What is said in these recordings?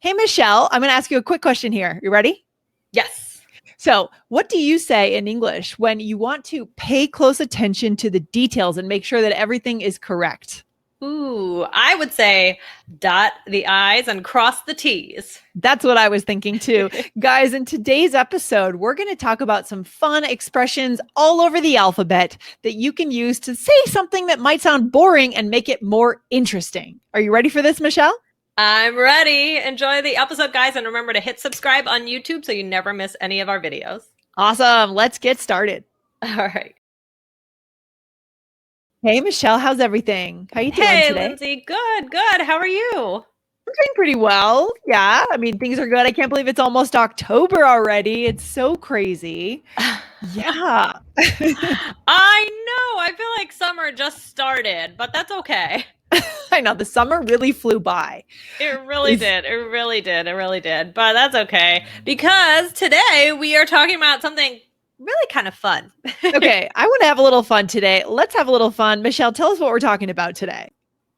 Hey, Michelle, I'm going to ask you a quick question here. You ready? Yes. So, what do you say in English when you want to pay close attention to the details and make sure that everything is correct? Ooh, I would say dot the I's and cross the T's. That's what I was thinking too. Guys, in today's episode, we're going to talk about some fun expressions all over the alphabet that you can use to say something that might sound boring and make it more interesting. Are you ready for this, Michelle? I'm ready. Enjoy the episode, guys, and remember to hit subscribe on YouTube so you never miss any of our videos. Awesome. Let's get started. All right. Hey, Michelle, how's everything? How you doing Hey, today? Lindsay. Good, good. How are you? I'm doing pretty well. Yeah, I mean, things are good. I can't believe it's almost October already. It's so crazy. Yeah. I know. I feel like summer just started, but that's okay. I know the summer really flew by. It really did. It really did. It really did. But that's okay because today we are talking about something really kind of fun. Okay, I want to have a little fun today. Let's have a little fun. Michelle, tell us what we're talking about today.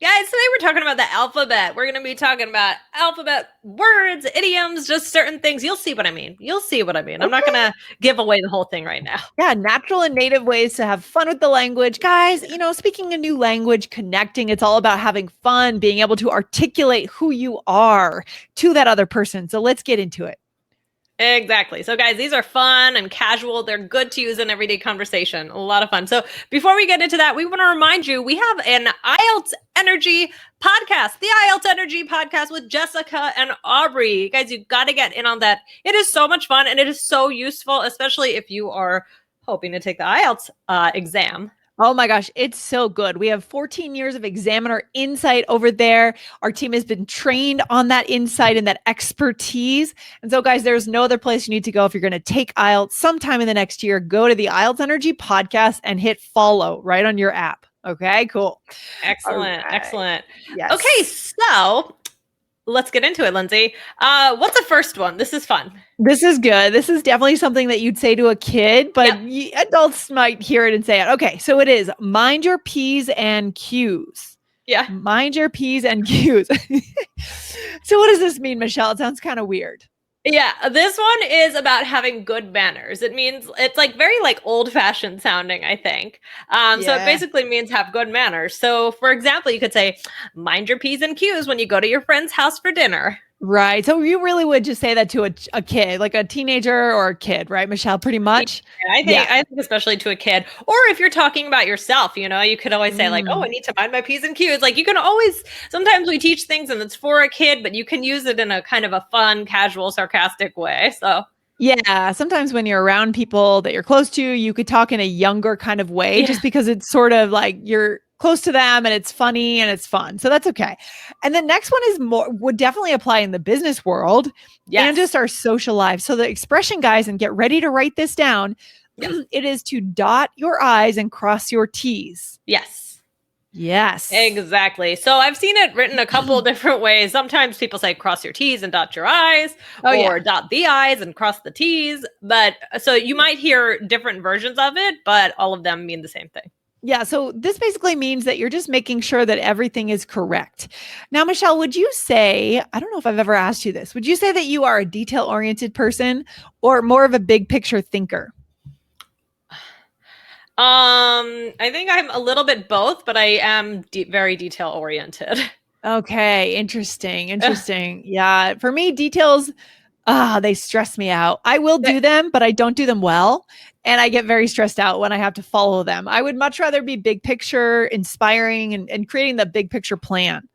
Guys, today we're talking about the alphabet. We're going to be talking about alphabet words, idioms, just certain things. You'll see what I mean. You'll see what I mean. I'm not going to give away the whole thing right now. Yeah, natural and native ways to have fun with the language. Guys, speaking a new language, connecting, it's all about having fun, being able to articulate who you are to that other person. So let's get into it. Exactly. So guys, these are fun and casual. They're good to use in everyday conversation. A lot of fun. So before we get into that, we want to remind you, we have an IELTS Energy podcast, the IELTS Energy podcast with Jessica and Aubrey. Guys, you got to get in on that. It is so much fun and it is so useful, especially if you are hoping to take the IELTS exam. Oh my gosh, it's so good. We have 14 years of examiner insight over there. Our team has been trained on that insight and that expertise. And so, guys, there's no other place you need to go if you're going to take IELTS sometime in the next year. Go to the IELTS Energy podcast and hit follow right on your app. Okay, cool. Excellent. Right. Excellent. Yes. Okay, so let's get into it, Lindsay. What's the first one? This is fun. This is good. This is definitely something that you'd say to a kid, but adults might hear it and say it. Okay, so it is mind your P's and Q's. Yeah. Mind your P's and Q's. So what does this mean, Michelle? It sounds kind of weird. Yeah, this one is about having good manners. It means it's like very like old-fashioned sounding, I think. So it basically means have good manners. So for example, you could say, mind your P's and Q's when you go to your friend's house for dinner. Right. So you really would just say that to a kid, like a teenager or a kid, right, Michelle? Pretty much. Yeah, I think especially to a kid, or if you're talking about yourself, you could always say like, oh, I need to mind my P's and Q's. Like you can always, sometimes we teach things and it's for a kid, but you can use it in a kind of a fun, casual, sarcastic way. So yeah, sometimes when you're around people that you're close to, you could talk in a younger kind of way just because it's sort of like you're close to them and it's funny and it's fun. So that's okay. And the next one is would definitely apply in the business world and just our social life. So the expression, guys, and get ready to write this down. It is to dot your I's and cross your T's. Yes. Yes. Exactly. So I've seen it written a couple of different ways. Sometimes people say cross your T's and dot your I's, or dot the I's and cross the T's. But so you might hear different versions of it, but all of them mean the same thing. Yeah, so this basically means that you're just making sure that everything is correct. Now, Michelle, would you say, I don't know if I've ever asked you this, would you say that you are a detail-oriented person or more of a big picture thinker? I think I'm a little bit both, but I am very detail-oriented. Okay, interesting. Yeah, for me, details, they stress me out. I will do them, but I don't do them well. And I get very stressed out when I have to follow them. I would much rather be big picture, inspiring, and creating the big picture plan.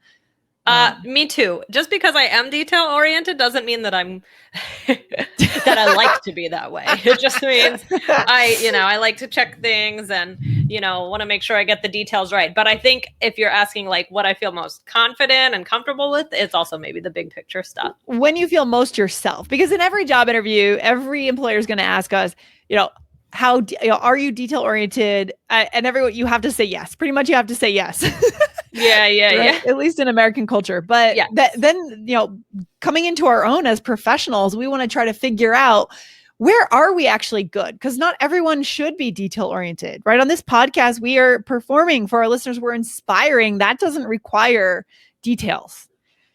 Me too. Just because I am detail oriented doesn't mean that I'm that I like to be that way. It just means I like to check things and want to make sure I get the details right. But I think if you're asking like what I feel most confident and comfortable with, it's also maybe the big picture stuff. When you feel most yourself, because in every job interview, every employer is going to ask us, how are you detail oriented? And everyone, you have to say yes. Pretty much, you have to say yes. Yeah. At least in American culture. But then, coming into our own as professionals, we want to try to figure out where are we actually good? Because not everyone should be detail oriented, right? On this podcast, we are performing for our listeners. We're inspiring. That doesn't require details.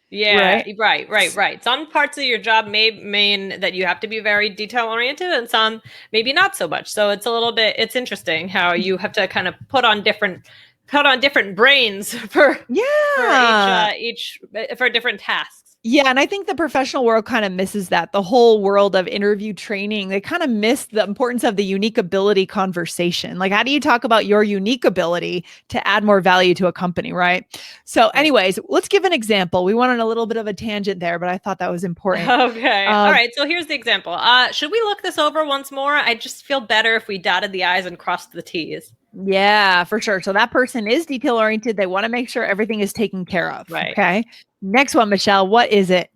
Yeah, right. Some parts of your job may mean that you have to be very detail oriented, and some maybe not so much. So it's interesting how you have to kind of put on different brains for Yeah. each for different tasks. Yeah, and I think the professional world kind of misses that. The whole world of interview training, they kind of miss the importance of the unique ability conversation. Like, how do you talk about your unique ability to add more value to a company, right? So, Right. anyways, let's give an example. We went on a little bit of a tangent there, but I thought that was important. Okay. All right. So here's the example. Should we look this over once more? I just feel better if we dotted the I's and crossed the T's. Yeah, for sure. So that person is detail oriented. They want to make sure everything is taken care of. Right. Okay. Next one, Michelle, what is it?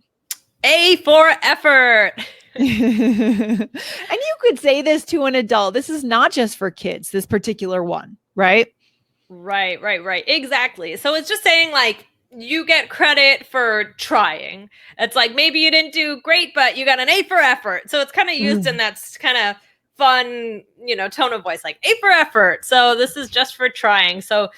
A for effort. And you could say this to an adult. This is not just for kids, this particular one, right? Right. Exactly. So it's just saying like you get credit for trying. It's like maybe you didn't do great, but you got an A for effort. So it's kind of used in that kind of fun, tone of voice, like A for effort. So this is just for trying. So,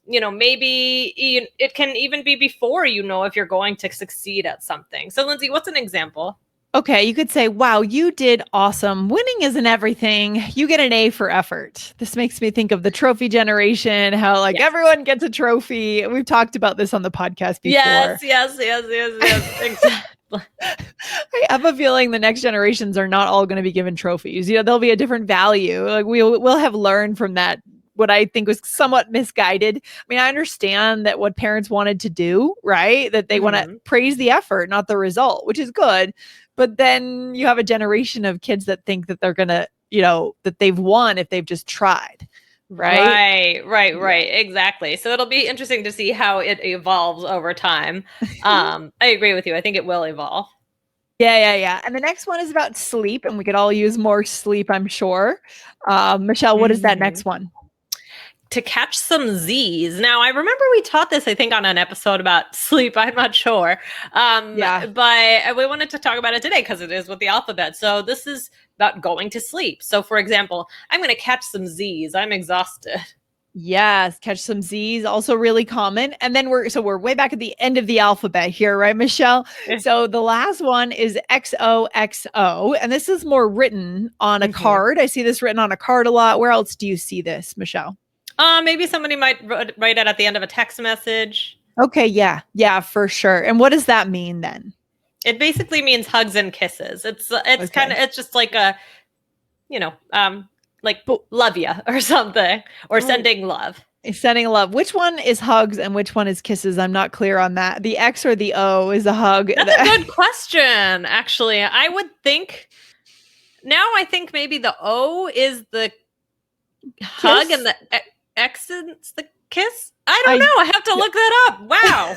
maybe it can even be before if you're going to succeed at something. So Lindsay, what's an example? Okay, you could say, wow, you did awesome. Winning isn't everything. You get an A for effort. This makes me think of the trophy generation, how everyone gets a trophy. We've talked about this on the podcast before. Yes. Exactly. I have a feeling the next generations are not all going to be given trophies. There'll be a different value. Like we'll have learned from that what I think was somewhat misguided. I mean, I understand that what parents wanted to do, right? That they want to praise the effort, not the result, which is good. But then you have a generation of kids that think that they're going to, that they've won if they've just tried. Right. Exactly. So it'll be interesting to see how it evolves over time. I agree with you. I think it will evolve. Yeah. And the next one is about sleep, and we could all use more sleep, I'm sure. Michelle, what is that next one? To catch some Z's. Now, I remember we taught this, I think, on an episode about sleep. I'm not sure. But we wanted to talk about it today because it is with the alphabet. So this is about going to sleep. So, for example, I'm going to catch some Z's. I'm exhausted. Yes, catch some Z's, also really common. And then we're way back at the end of the alphabet here, right, Michelle? So the last one is XOXO, and this is more written on a card. I see this written on a card a lot. Where else do you see this, Michelle? Maybe somebody might write it at the end of a text message. Okay, yeah, for sure. And what does that mean then? It basically means hugs and kisses. It's kind of, it's just like a, like love ya or something, or sending love. Sending love. Which one is hugs and which one is kisses? I'm not clear on that. The X or the O is a hug. That's a good question, actually. I think maybe the O is the hug and the X is the kiss? I don't know. I have to look that up. Wow.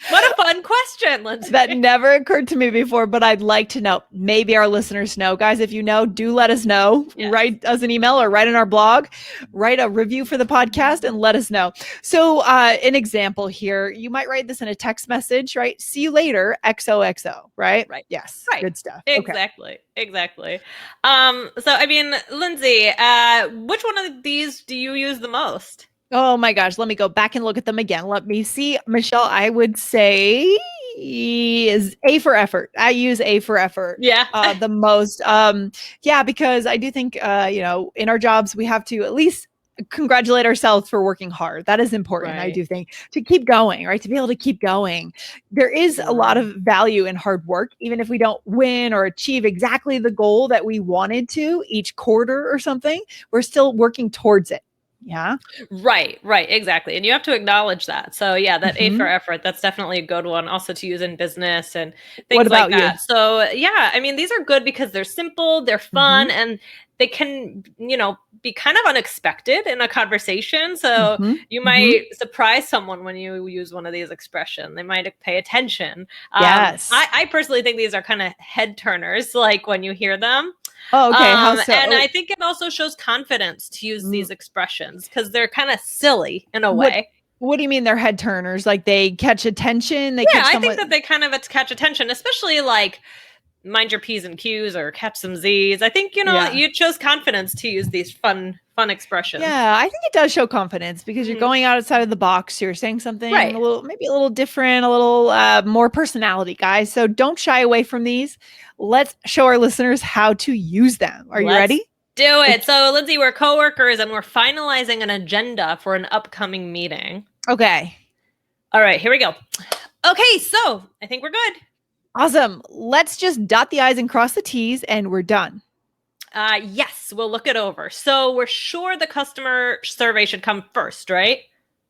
What a fun question, Lindsay. That never occurred to me before, but I'd like to know. Maybe our listeners know. Guys, if you know, do let us know. Yes. Write us an email or write in our blog. Write a review for the podcast and let us know. So an example here, you might write this in a text message, right? See you later, XOXO, right? Right. Yes. Right. Good stuff. Exactly. So, I mean, Lindsay, which one of these do you use the most? Oh my gosh, let me go back and look at them again. Let me see. Michelle, I would say is A for effort. I use A for effort. Yeah. The most. Because I do think, in our jobs, we have to at least congratulate ourselves for working hard. That is important. Right. I do think to keep going, right? To be able to keep going. There is a lot of value in hard work, even if we don't win or achieve exactly the goal that we wanted to each quarter or something, we're still working towards it. Yeah. Right. Exactly. And you have to acknowledge that. So yeah, that A for effort, that's definitely a good one also to use in business and things like that. So yeah, I mean, these are good because they're simple, they're fun, and they can, be kind of unexpected in a conversation. So you might surprise someone when you use one of these expressions. They might pay attention. Yes. I personally think these are kind of head turners, like when you hear them. Oh, okay. How so? And I think it also shows confidence to use these expressions because they're kind of silly in a way. What do you mean they're head turners? Like they catch attention? I think that they kind of catch attention, especially like, mind your P's and Q's or catch some Z's. I think, Yeah. you chose confidence to use these fun expressions. Yeah, I think it does show confidence because you're going outside of the box. You're saying something Right. maybe a little different, a little more personality, guys. So don't shy away from these. Let's show our listeners how to use them. Are you ready? Do it. So, Lindsay, we're coworkers and we're finalizing an agenda for an upcoming meeting. Okay. All right, here we go. Okay, so I think we're good. Awesome. Let's just dot the I's and cross the T's and we're done. Yes, we'll look it over. So we're sure the customer survey should come first, right?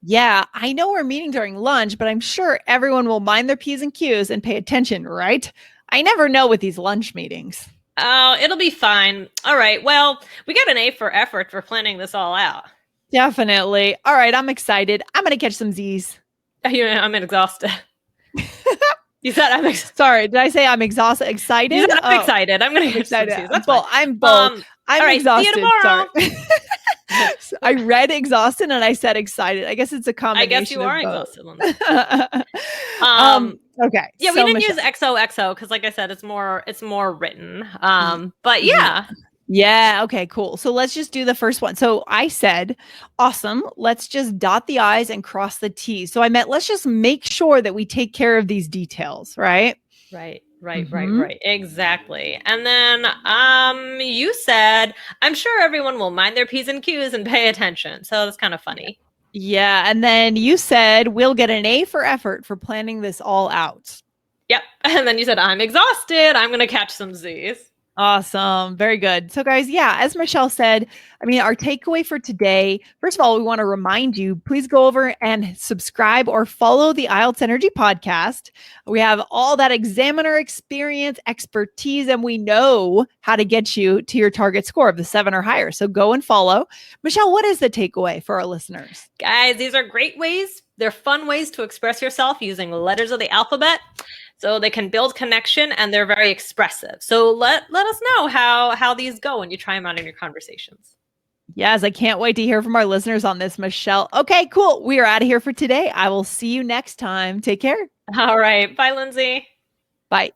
Yeah, I know we're meeting during lunch, but I'm sure everyone will mind their P's and Q's and pay attention, right? I never know with these lunch meetings. Oh, it'll be fine. All right, well, we got an A for effort for planning this all out. Definitely. All right, I'm excited. I'm going to catch some Z's. I'm exhausted. You said I'm sorry. Did I say I'm exhausted? Excited? You said I'm excited. I'm gonna get excited. That's I'm both. I'm all right, exhausted. See you tomorrow. Sorry. I read exhausted and I said excited. I guess it's a combination. I guess you are exhausted. Okay. Yeah, we didn't use XOXO because, like I said, it's more written. But yeah. Yeah. Okay, cool. So let's just do the first one. So I said, awesome. Let's just dot the I's and cross the T's. So I meant, let's just make sure that we take care of these details, right? Right. Exactly. And then you said, I'm sure everyone will mind their P's and Q's and pay attention. So that's kind of funny. Yeah. And then you said, we'll get an A for effort for planning this all out. Yep. And then you said, I'm exhausted. I'm going to catch some Z's. Awesome. Very good. So guys, yeah, as Michelle said, our takeaway for today, first of all, we want to remind you, please go over and subscribe or follow the IELTS Energy podcast. We have all that examiner experience, expertise, and we know how to get you to your target score of the 7 or higher. So go and follow. Michelle, what is the takeaway for our listeners? Guys, these are great ways. They're fun ways to express yourself using letters of the alphabet. So they can build connection and they're very expressive. So let us know how these go when you try them out in your conversations. Yes, I can't wait to hear from our listeners on this, Michelle. Okay, cool. We are out of here for today. I will see you next time. Take care. All right. Bye, Lindsay. Bye.